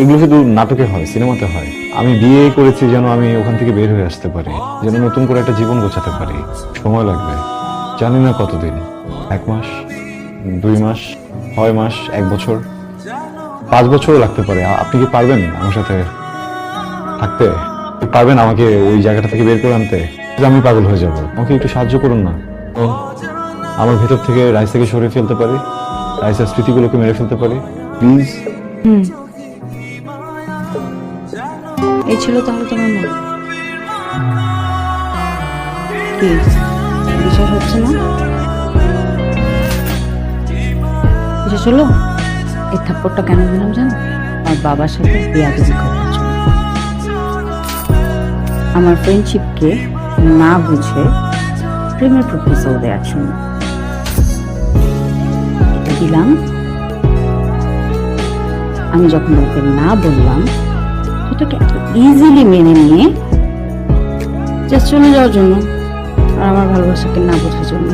এগুলো শুধু নাটকে হয়, সিনেমাতে হয়। আমি বিয়ে করেছি যেন আমি ওখান থেকে বের হয়ে আসতে পারি, যেন নতুন করে একটা জীবন গোছাতে পারি। সময় লাগবে, জানি না কতদিন, 1 মাস, 2 মাস, 6 মাস, 1 বছর, 5 বছরও লাগতে পারে। আপনি কি পারবেন আমার সাথে থাকতে? পারবেন আমাকে ওই জায়গাটা থেকে বের করে আনতে? আমি পাগল হয়ে যাব, আমাকে একটু সাহায্য করুন না। ও, আমার ভেতর থেকে রাইসাকে সরিয়ে ফেলতে পারি, রাইসার স্মৃতিগুলোকে মেরে ফেলতে পারি, প্লিজ। এই ছিল তাহলে তোমার মন? কি বিশ্বাস হচ্ছে না? বিশ্বাস হলো? এই থাপ্পড়টা কেন দিলাম জানো? আমার বাবার সাথে বেয়াদবি করার জন্য। আমার ফ্রেন্ডশিপকে না বুঝে প্রেমের প্রপোজাল দেওয়ার জন্য এটা দিলাম। আমি যখন ওকে না বললাম, এটাকে এত ইজিলি মেনে নিয়ে জাস্ট চলে যাওয়ার জন্য আর আমার ভালোবাসাকে না বোঝার জন্য।